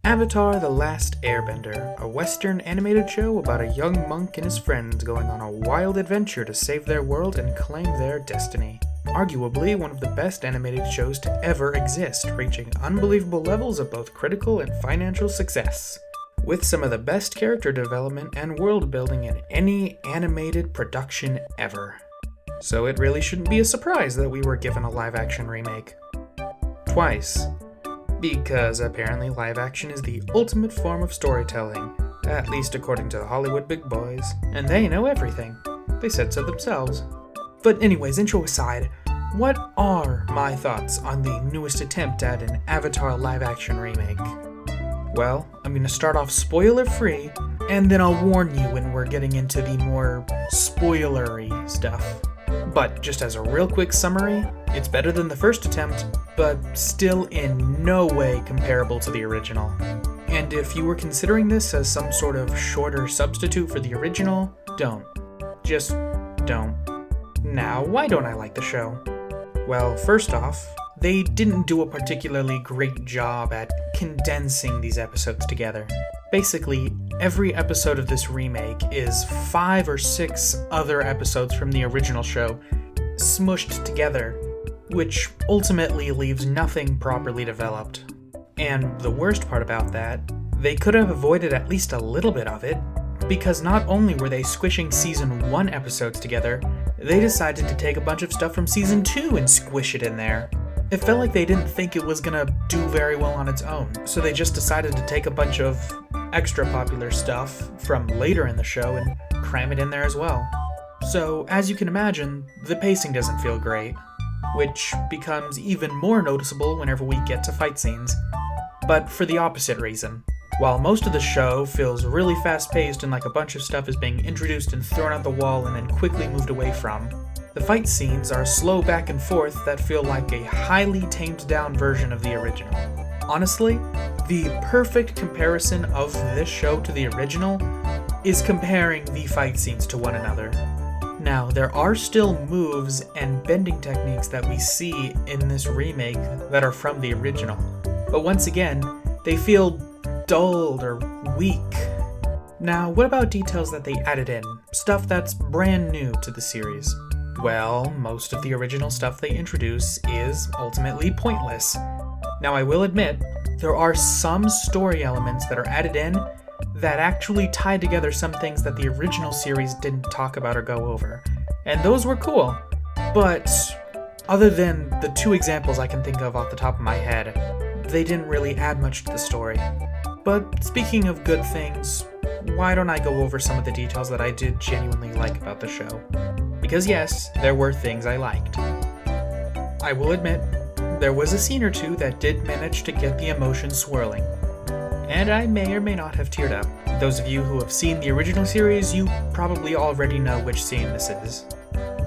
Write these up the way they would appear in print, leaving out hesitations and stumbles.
Avatar: The Last Airbender, a Western animated show about a young monk and his friends going on a wild adventure to save their world and claim their destiny. Arguably one of the best animated shows to ever exist, reaching unbelievable levels of both critical and financial success, with some of the best character development and world building in any animated production ever. So it really shouldn't be a surprise that we were given a live-action remake. Twice. Because apparently live action is the ultimate form of storytelling, at least according to the Hollywood big boys, and they know everything. They said so themselves. But anyways, intro aside, what are my thoughts on the newest attempt at an Avatar live action remake? Well, I'm going to start off spoiler free, and then I'll warn you when we're getting into the more spoilery stuff. But just as a real quick summary, it's better than the first attempt, but still in no way comparable to the original. And if you were considering this as some sort of shorter substitute for the original, don't. Just don't. Now, why don't I like the show? Well, first off, they didn't do a particularly great job at condensing these episodes together. Basically, every episode of this remake is 5 or 6 other episodes from the original show smushed together, which ultimately leaves nothing properly developed. And the worst part about that, they could have avoided at least a little bit of it, because not only were they squishing Season 1 episodes together, they decided to take a bunch of stuff from Season 2 and squish it in there. It felt like they didn't think it was gonna do very well on its own, so they just decided to take a bunch of extra popular stuff from later in the show and cram it in there as well. So, as you can imagine, the pacing doesn't feel great, which becomes even more noticeable whenever we get to fight scenes, but for the opposite reason. While most of the show feels really fast-paced and like a bunch of stuff is being introduced and thrown out the wall and then quickly moved away from, the fight scenes are slow back and forth that feel like a highly tamed-down version of the original. Honestly, the perfect comparison of this show to the original is comparing the fight scenes to one another. Now, there are still moves and bending techniques that we see in this remake that are from the original, but once again, they feel dulled or weak. Now, what about details that they added in? Stuff that's brand new to the series? Well, most of the original stuff they introduce is ultimately pointless. Now, I will admit, there are some story elements that are added in that actually tie together some things that the original series didn't talk about or go over. And those were cool. But other than the 2 examples I can think of off the top of my head, they didn't really add much to the story. But speaking of good things, why don't I go over some of the details that I did genuinely like about the show? Because yes, there were things I liked. I will admit, there was a scene or 2 that did manage to get the emotions swirling. And I may or may not have teared up. Those of you who have seen the original series, you probably already know which scene this is.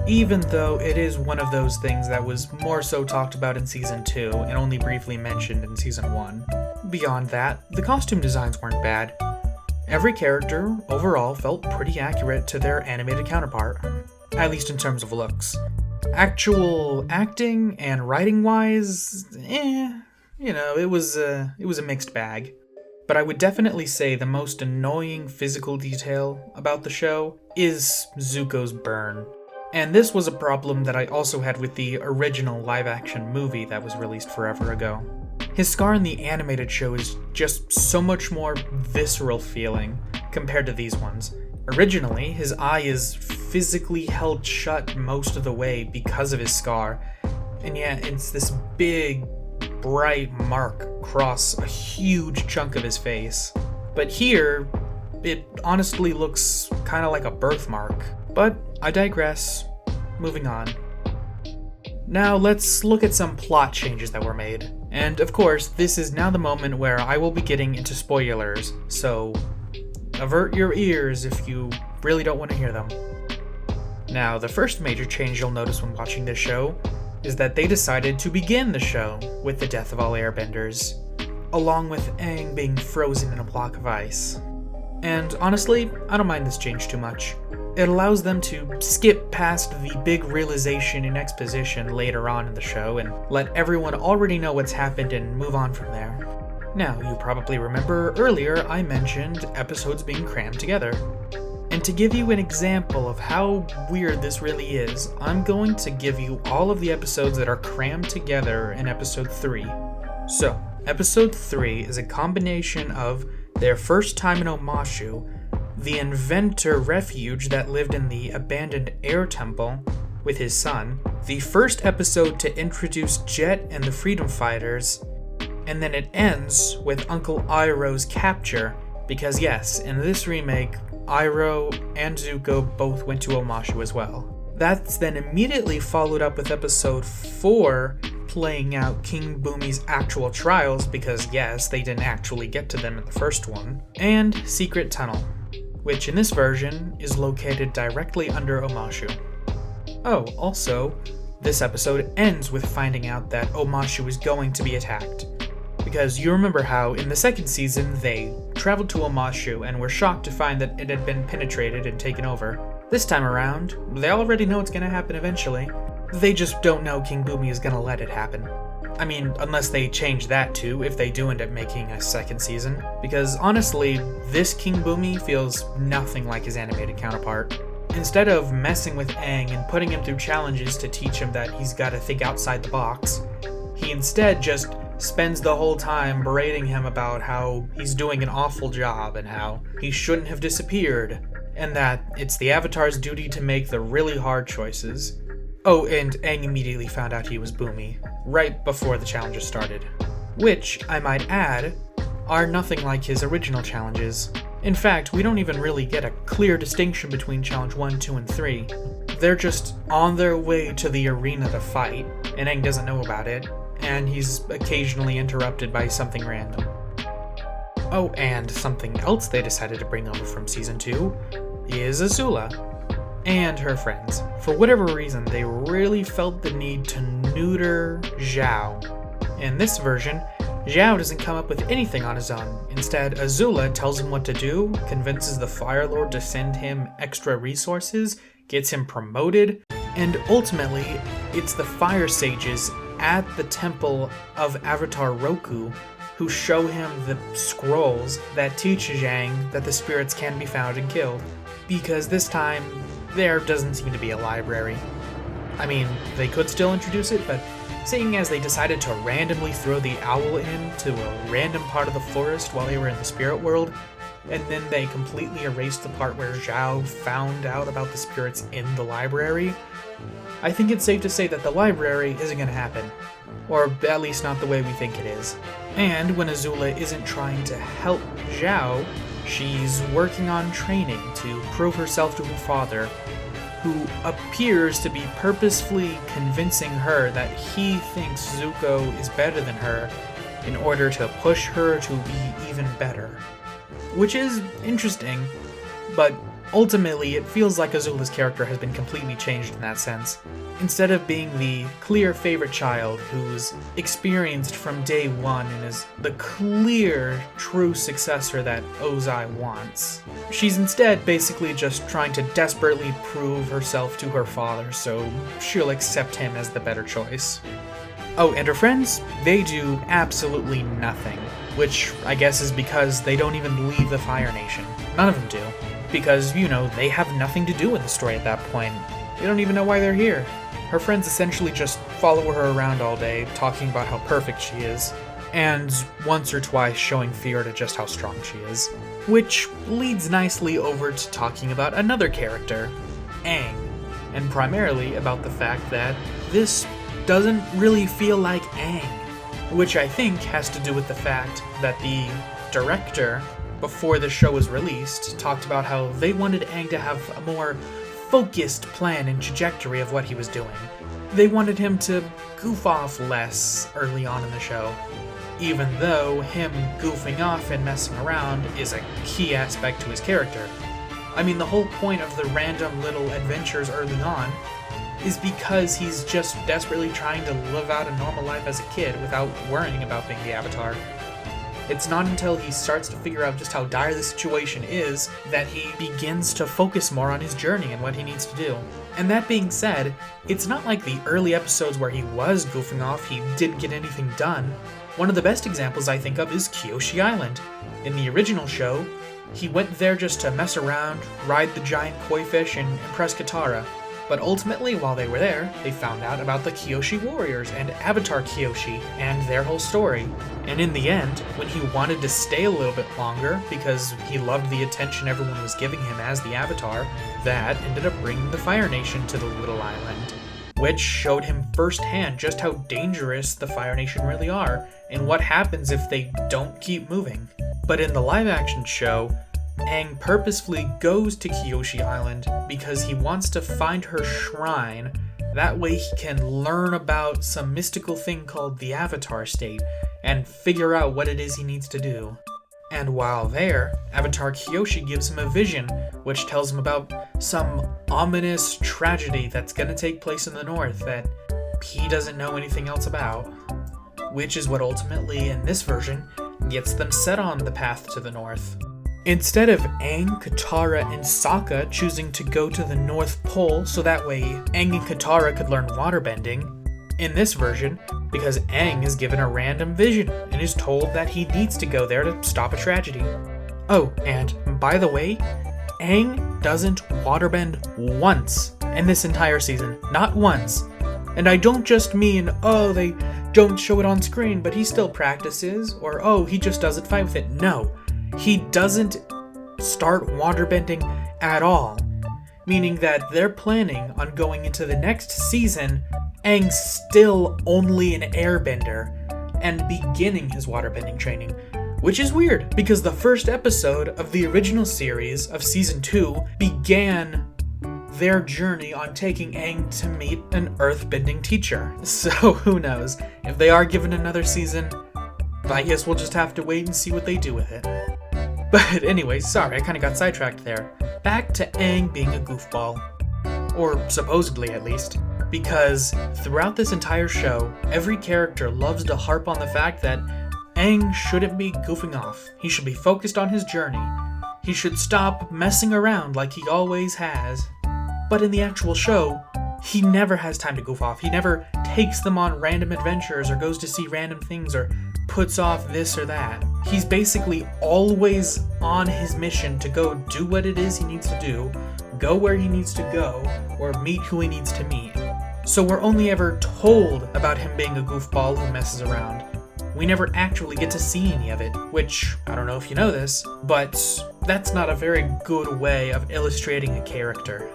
Even though it is one of those things that was more so talked about in Season 2 and only briefly mentioned in Season 1. Beyond that, the costume designs weren't bad. Every character, overall, felt pretty accurate to their animated counterpart, at least in terms of looks. Actual acting and writing-wise, it was a mixed bag. But I would definitely say the most annoying physical detail about the show is Zuko's burn. And this was a problem that I also had with the original live-action movie that was released forever ago. His scar in the animated show is just so much more visceral feeling compared to these ones. Originally, his eye is physically held shut most of the way because of his scar, and yet it's this big, bright mark across a huge chunk of his face. But here, it honestly looks kind of like a birthmark. But I digress. Moving on. Now let's look at some plot changes that were made. And of course, this is now the moment where I will be getting into spoilers, so avert your ears if you really don't want to hear them. Now, the first major change you'll notice when watching this show is that they decided to begin the show with the death of all airbenders, along with Aang being frozen in a block of ice. And honestly, I don't mind this change too much. It allows them to skip past the big realization and exposition later on in the show and let everyone already know what's happened and move on from there. Now, you probably remember earlier I mentioned episodes being crammed together. And to give you an example of how weird this really is, I'm going to give you all of the episodes that are crammed together in episode 3. So, episode 3 is a combination of their first time in Omashu, the inventor refuge that lived in the abandoned air temple with his son, the first episode to introduce Jet and the Freedom Fighters, and then it ends with Uncle Iroh's capture, because yes, in this remake, Iroh and Zuko both went to Omashu as well. That's then immediately followed up with episode 4, playing out King Boomy's actual trials, because yes, they didn't actually get to them in the first one, and Secret Tunnel, which in this version is located directly under Omashu. Oh, also, this episode ends with finding out that Omashu is going to be attacked. Because you remember how, in the second season, they traveled to Omashu and were shocked to find that it had been penetrated and taken over. This time around, they already know it's going to happen eventually. They just don't know King Boomy is going to let it happen. I mean, unless they change that too, if they do end up making a second season. Because honestly, this King Boomy feels nothing like his animated counterpart. Instead of messing with Aang and putting him through challenges to teach him that he's got to think outside the box, he instead just spends the whole time berating him about how he's doing an awful job and how he shouldn't have disappeared, and that it's the Avatar's duty to make the really hard choices. Oh, and Aang immediately found out he was Boomy, right before the challenges started. Which, I might add, are nothing like his original challenges. In fact, we don't even really get a clear distinction between Challenge 1, 2, and 3. They're just on their way to the arena to fight, and Aang doesn't know about it, and he's occasionally interrupted by something random. Oh, and something else they decided to bring over from Season 2 is Azula and her friends. For whatever reason, they really felt the need to neuter Zhao. In this version, Zhao doesn't come up with anything on his own. Instead, Azula tells him what to do, convinces the Fire Lord to send him extra resources, gets him promoted, and ultimately, it's the Fire Sages at the temple of Avatar Roku who show him the scrolls that teach Zhang that the spirits can be found and killed. Because this time, there doesn't seem to be a library. I mean, they could still introduce it, but seeing as they decided to randomly throw the owl into a random part of the forest while they were in the spirit world, and then they completely erased the part where Zhao found out about the spirits in the library, I think it's safe to say that the library isn't going to happen. Or at least not the way we think it is. And when Azula isn't trying to help Zhao, she's working on training to prove herself to her father, who appears to be purposefully convincing her that he thinks Zuko is better than her in order to push her to be even better. Which is interesting, but ultimately it feels like Azula's character has been completely changed in that sense. Instead of being the clear favorite child who's experienced from day one and is the clear, true successor that Ozai wants, she's instead basically just trying to desperately prove herself to her father so she'll accept him as the better choice. Oh, and her friends, they do absolutely nothing, which I guess is because they don't even leave the Fire Nation. None of them do. Because, you know, they have nothing to do in the story at that point. They don't even know why they're here. Her friends essentially just follow her around all day, talking about how perfect she is, and once or twice showing fear to just how strong she is. Which leads nicely over to talking about another character, Aang, and primarily about the fact that this doesn't really feel like Aang, which I think has to do with the fact that the director, before the show was released, talked about how they wanted Aang to have a more focused plan and trajectory of what he was doing. They wanted him to goof off less early on in the show, even though him goofing off and messing around is a key aspect to his character. I mean, the whole point of the random little adventures early on is because he's just desperately trying to live out a normal life as a kid without worrying about being the Avatar. It's not until he starts to figure out just how dire the situation is that he begins to focus more on his journey and what he needs to do. And that being said, it's not like the early episodes where he was goofing off, he didn't get anything done. One of the best examples I think of is Kyoshi Island. In the original show, he went there just to mess around, ride the giant koi fish, and impress Katara. But ultimately, while they were there, they found out about the Kyoshi warriors and Avatar Kyoshi and their whole story. And in the end, when he wanted to stay a little bit longer because he loved the attention everyone was giving him as the Avatar, that ended up bringing the Fire Nation to the little island, which showed him firsthand just how dangerous the Fire Nation really are and what happens if they don't keep moving. But in the live-action show, Aang purposefully goes to Kyoshi Island because he wants to find her shrine. That way he can learn about some mystical thing called the Avatar State and figure out what it is he needs to do. And while there, Avatar Kyoshi gives him a vision which tells him about some ominous tragedy that's going to take place in the north that he doesn't know anything else about. Which is what ultimately, in this version, gets them set on the path to the north. Instead of Aang, Katara, and Sokka choosing to go to the North Pole so that way Aang and Katara could learn waterbending, in this version, because Aang is given a random vision and is told that he needs to go there to stop a tragedy. Oh, and by the way, Aang doesn't waterbend once in this entire season. Not once. And I don't just mean, oh, they don't show it on screen, but he still practices, or oh, he just doesn't fight with it. No. He doesn't start waterbending at all, meaning that they're planning on going into the next season, Aang's still only an airbender, and beginning his waterbending training, which is weird, because the first episode of the original series of Season 2 began their journey on taking Aang to meet an earthbending teacher. So who knows, if they are given another season, I guess we'll just have to wait and see what they do with it. But anyway, sorry, I kind of got sidetracked there. Back to Aang being a goofball. Or supposedly, at least. Because throughout this entire show, every character loves to harp on the fact that Aang shouldn't be goofing off. He should be focused on his journey. He should stop messing around like he always has. But in the actual show, he never has time to goof off. He never takes them on random adventures or goes to see random things or puts off this or that. He's basically always on his mission to go do what it is he needs to do, go where he needs to go, or meet who he needs to meet. So we're only ever told about him being a goofball who messes around. We never actually get to see any of it, which, I don't know if you know this, but that's not a very good way of illustrating a character.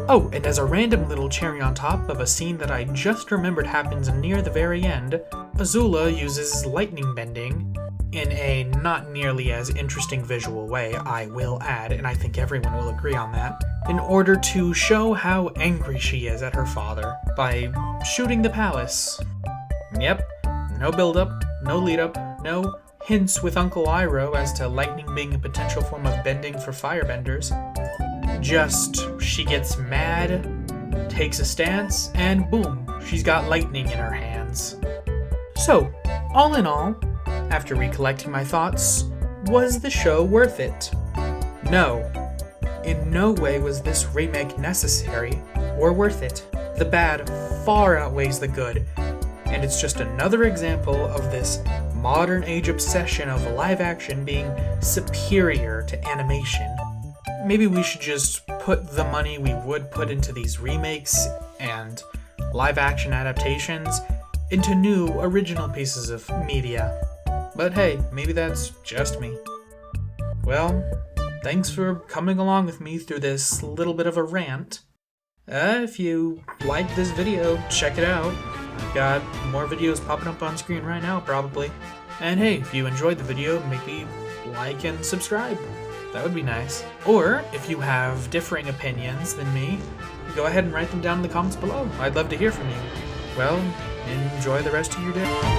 Oh, and as a random little cherry on top of a scene that I just remembered happens near the very end, Azula uses lightning bending in a not nearly as interesting visual way, I will add, and I think everyone will agree on that, in order to show how angry she is at her father by shooting the palace. Yep, no build-up, no lead-up, no hints with Uncle Iroh as to lightning being a potential form of bending for firebenders. Just, she gets mad, takes a stance, and boom, she's got lightning in her hands. So, all in all, after recollecting my thoughts, was the show worth it? No. In no way was this remake necessary or worth it. The bad far outweighs the good, and it's just another example of this modern age obsession of live action being superior to animation. Maybe we should just put the money we would put into these remakes and live action adaptations into new original pieces of media. But hey, maybe that's just me. Well, thanks for coming along with me through this little bit of a rant. If you liked this video, check it out. I've got more videos popping up on screen right now, probably. And hey, if you enjoyed the video, maybe like and subscribe. That would be nice. Or, if you have differing opinions than me, go ahead and write them down in the comments below. I'd love to hear from you. Well, enjoy the rest of your day.